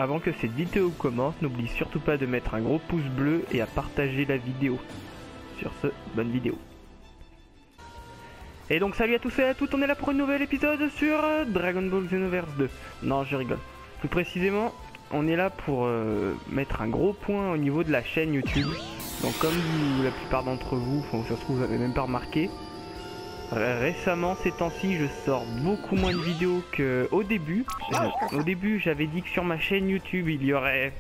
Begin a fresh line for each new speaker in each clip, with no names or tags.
avant que cette vidéo commence, n'oublie surtout pas de mettre un gros pouce bleu et à partager la vidéo. Sur ce, bonne vidéo. Et donc salut à tous et à toutes, on est là pour un nouvel épisode sur Dragon Ball Xenoverse 2. Non, je rigole. Plus précisément, on est là pour mettre un gros point au niveau de la chaîne YouTube. Donc comme la plupart d'entre vous, ça se trouve vous n'avez même pas remarqué, récemment ces temps-ci je sors beaucoup moins de vidéos qu'au début. Au début j'avais dit que sur ma chaîne YouTube il y aurait...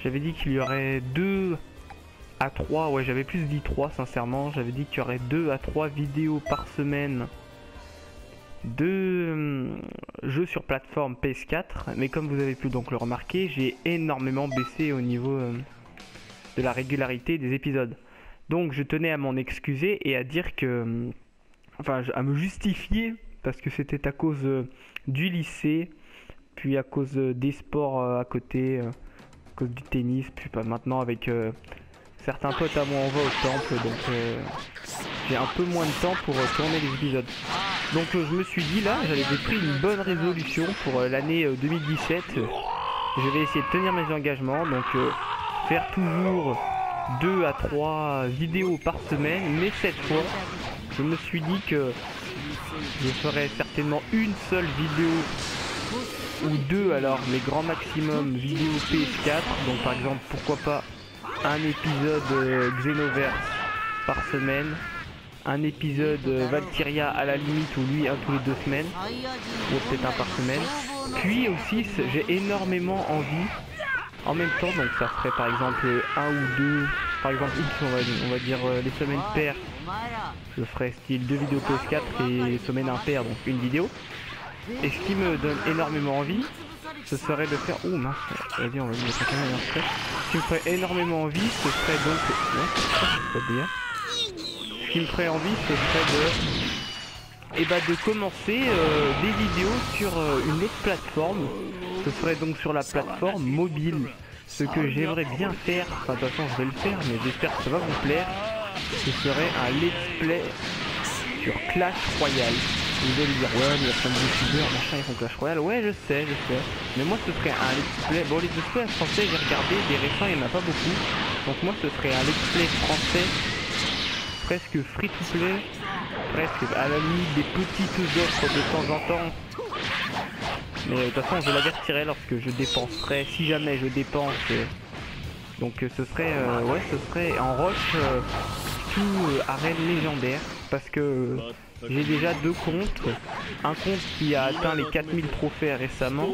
J'avais dit qu'il y aurait 2 à 3, ouais j'avais plus dit 3 sincèrement. J'avais dit qu'il y aurait 2 à 3 vidéos par semaine de jeux sur plateforme PS4. Mais comme vous avez pu donc le remarquer, j'ai énormément baissé au niveau de la régularité des épisodes. Donc je tenais à m'en excuser et à dire que... Enfin à me justifier parce que c'était à cause du lycée, puis à cause des sports à côté, à cause du tennis, puis pas maintenant avec certains potes à moi on va au temple, donc j'ai un peu moins de temps pour tourner les épisodes. Donc je me suis dit là, j'avais pris une bonne résolution pour l'année 2017. Je vais essayer de tenir mes engagements, donc faire toujours 2 à 3 vidéos par semaine, mais cette fois je me suis dit que je ferai certainement une seule vidéo ou 2, alors les grands maximum vidéos PS4. Donc par exemple pourquoi pas un épisode Xenoverse par semaine, un épisode Valkyria à la limite, ou lui un tous les 2 semaines, ou peut-être un par semaine. Puis aussi j'ai énormément envie en même temps, donc ça ferait par exemple 1 ou 2, par exemple on va dire les semaines paires, je ferais style 2 vidéos PS4 et les semaines impaires, donc une vidéo. Et ce qui me donne énormément envie, ce serait de faire... Oh mince, vas-y on va lui mettre un caméra après. Ce qui me ferait énormément envie, ce serait donc... Ouais, ce qui me ferait envie, ce serait de commencer des vidéos sur une autre plateforme. Ce serait donc sur la plateforme mobile. Ce que j'aimerais bien faire, enfin de toute façon je vais le faire, mais j'espère que ça va vous plaire. Ce serait un let's play sur Clash Royale. Vous allez dire ouais mais il y a plein de youtubeurs machin ils font Clash Royale. Ouais je sais. Mais moi ce serait un let's play. Bon les let's play français j'ai regardé, des récents il n'y en a pas beaucoup. Donc moi ce serait un let's play français, presque free to play, presque à la limite des petites offres de temps en temps. Mais de toute façon je l'avertirai lorsque je dépenserai, si jamais je dépense. Donc ce serait ouais ce serait en rush tout arène légendaire, parce que j'ai déjà 2 comptes, un compte qui a atteint les 4000 trophées récemment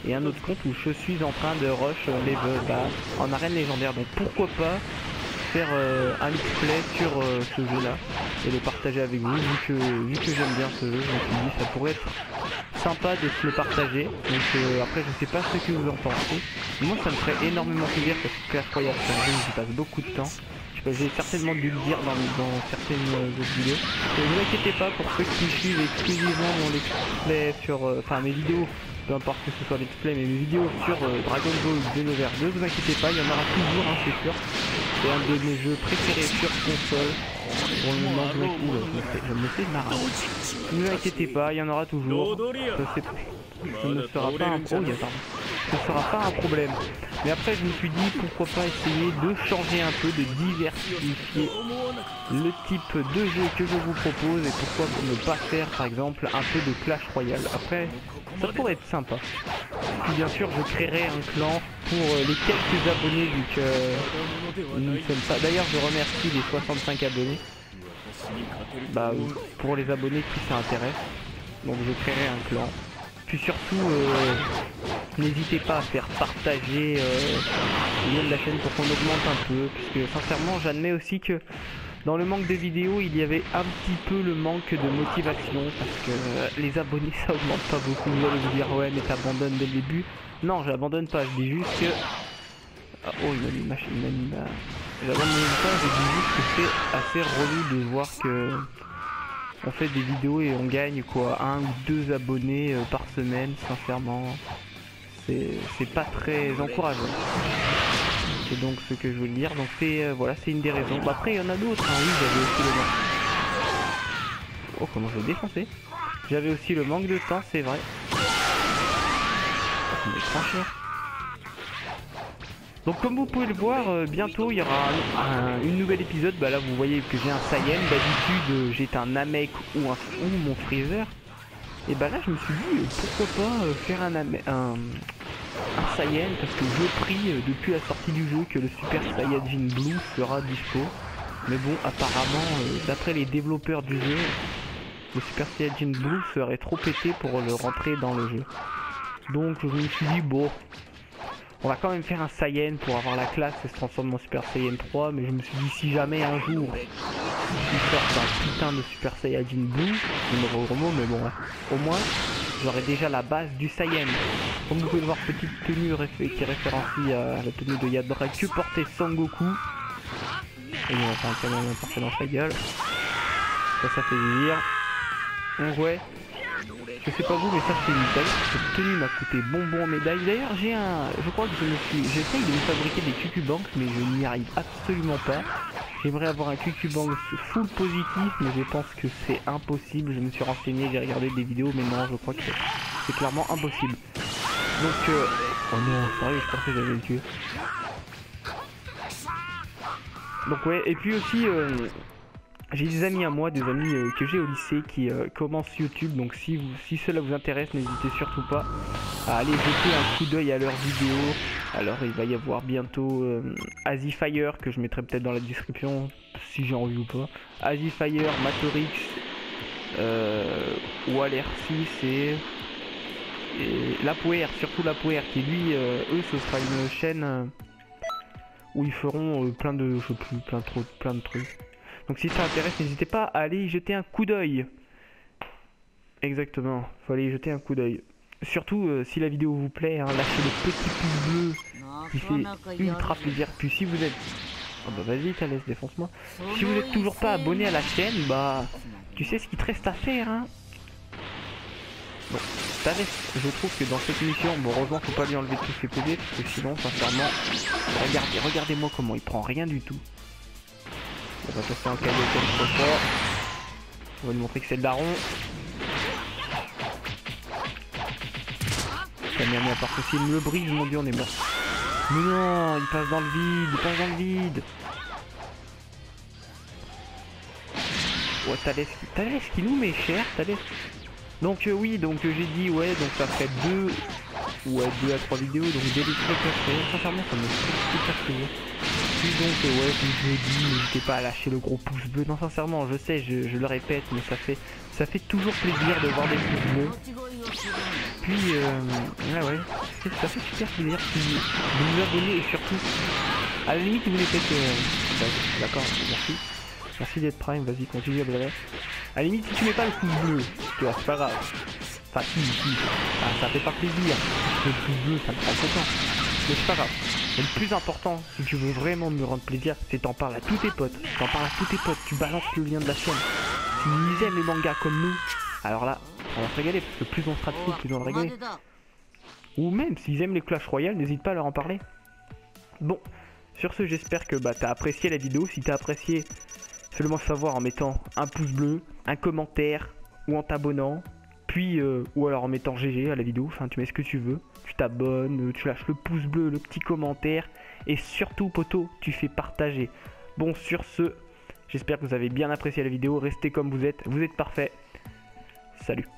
et un autre compte où je suis en train de rush level en arène légendaire. Donc pourquoi pas faire un let's play sur ce jeu là et le partager avec vous, vu que j'aime bien ce jeu. Je me suis dit ça pourrait être sympa de se le partager. Donc après je sais pas ce que vous en pensez, moi ça me ferait énormément plaisir parce que Clash Royale c'est un jeu où j'y passe beaucoup de temps. J'ai certainement dû le dire dans certaines autres vidéos. Ne vous inquiétez pas, pour ceux qui suivent exclusivement mon let's play sur... Enfin mes vidéos, peu importe que ce soit let's play, mais mes vidéos sur Dragon Ball Xenoverse 2, vous inquiétez pas, il y en aura toujours un, c'est sûr. C'est un de mes jeux préférés sur console. Pour le moment, je me fais marrer. Ne vous inquiétez pas, il y en aura toujours. Ce ne sera pas un... Oh, ce sera pas un problème. Mais après je me suis dit pourquoi pas essayer de changer un peu, de diversifier le type de jeu que je vous propose, et pourquoi ne pas faire par exemple un peu de Clash Royale. Après ça pourrait être sympa. Puis bien sûr je créerai un clan pour les quelques abonnés, vu que nous ne sommes pas... D'ailleurs je remercie les 65 abonnés, pour les abonnés qui s'intéressent. Donc je créerai un clan. Puis surtout n'hésitez pas à faire partager le lien de la chaîne pour qu'on augmente un peu, puisque sincèrement j'admets aussi que dans le manque de vidéos il y avait un petit peu le manque de motivation, parce que les abonnés ça augmente pas beaucoup. Vous allez vous dire ouais mais t'abandonnes dès le début. Non j'abandonne pas, je dis juste que... Oh il a mis ma chaîne, j'abandonne pas, je dis juste que c'est assez relou de voir que on fait des vidéos et on gagne quoi 1 ou 2 abonnés par semaine. Sincèrement c'est pas très encourageant. C'est donc ce que je veux dire. Donc c'est voilà, c'est une des raisons. Après il y en a d'autres, hein. Oui j'avais aussi le manque. Oh comment je l'ai défoncé. J'avais aussi le manque de temps, c'est vrai. Ça me trop cher. Donc comme vous pouvez le voir, bientôt il y aura une nouvelle épisode. Bah là vous voyez que j'ai un Saiyan. D'habitude j'étais un Namek ou mon Freezer. Et bah là je me suis dit pourquoi pas faire un Saiyan, parce que je prie depuis la sortie du jeu que le Super Saiyajin Blue sera dispo. Mais bon, apparemment d'après les développeurs du jeu, le Super Saiyajin Blue serait trop pété pour le rentrer dans le jeu. Donc je me suis dit bon, on va quand même faire un Saiyan pour avoir la classe et se transformer en Super Saiyan 3. Mais je me suis dit si jamais un jour ils sortent un putain de Super Saiyajin Blue, je me remonte, mais bon, ouais. Au moins j'aurai déjà la base du Saiyan. Comme vous pouvez le voir, petite tenue qui référencie à la tenue de Yadra que portait Sangoku. Et on va faire un canon parfait dans sa gueule. Ça fait plaisir. Donc ouais, je sais pas vous, mais ça c'est une médaille. Cette tenue m'a coûté bonbon en médaille. D'ailleurs je crois que j'essaye de me fabriquer des Cucubanks, mais je n'y arrive absolument pas. J'aimerais avoir un Cucubanks full positif, mais je pense que c'est impossible. Je me suis renseigné, j'ai regardé des vidéos, mais non, je crois que c'est clairement impossible. Donc oh non, sérieux, je pensais que j'allais le tuer. Donc ouais, et puis aussi j'ai des amis à moi, des amis que j'ai au lycée qui commencent YouTube. Donc si cela vous intéresse, n'hésitez surtout pas à aller jeter un coup d'œil à leurs vidéos. Alors il va y avoir bientôt Azifire, que je mettrai peut-être dans la description si j'ai envie ou pas. Azifire, Matorix, Waller6 et Lapoer, surtout Lapoer, qui lui, eux, ce sera une chaîne où ils feront plein de, je sais plus, plein de trucs. Donc si ça intéresse, n'hésitez pas à aller y jeter un coup d'œil. Exactement, faut aller y jeter un coup d'œil. Surtout si la vidéo vous plaît, hein, lâchez le petit pouce bleu qui fait ultra plaisir. Puis si vous êtes... Oh bah vas-y Thalès, défonce-moi. Si vous êtes toujours pas abonné à la chaîne, bah tu sais ce qu'il te reste à faire, hein. Bon, Thalès, je trouve que dans cette mission, bon heureusement faut pas lui enlever tous ses PV, parce que sinon sincèrement, regardez-moi comment il prend rien du tout. On va passer en cadeau comme ça. On va lui montrer que c'est le daron. Kamehameha par ceci, il me le brise, mon dieu, on est mort. Mais non, il passe dans le vide, Oh, Thalès qui nous met cher, Thalès. Donc oui, donc j'ai dit ouais, donc ça ferait 2 à 3 vidéos, donc dès les trucs après, sincèrement ça me fait super plaisir. Puis donc ouais, comme je l'ai dit, n'hésitez pas à lâcher le gros pouce bleu. Non sincèrement, je sais, je le répète, mais ça fait toujours plaisir de voir des pouces bleus. Puis ouais, ça fait super plaisir de vous abonner, et surtout, à la limite vous voulez peut-être d'accord, merci d'être prime, vas-y continue à blaguer. À la limite si tu mets pas le pouce bleu, tu vois, c'est pas grave. Enfin si, ça fait pas plaisir. Le pouce bleu, ça me rend content. Mais c'est pas grave. Mais le plus important, si tu veux vraiment me rendre plaisir, c'est t'en parles à tous tes potes. Tu balances le lien de la chaîne. S'ils aiment les mangas comme nous, alors là, on va se régaler, parce que plus on sera dessus, plus on va régaler. Ou même, s'ils aiment les Clash Royale, n'hésite pas à leur en parler. Bon, sur ce, j'espère que t'as apprécié la vidéo. Si t'as apprécié, fais-le-moi savoir en mettant un pouce bleu, un commentaire, ou en t'abonnant. Puis, ou alors en mettant GG à la vidéo, enfin tu mets ce que tu veux. Tu t'abonnes, tu lâches le pouce bleu, le petit commentaire. Et surtout, poto, tu fais partager. Bon, sur ce, j'espère que vous avez bien apprécié la vidéo. Restez comme vous êtes parfaits. Salut.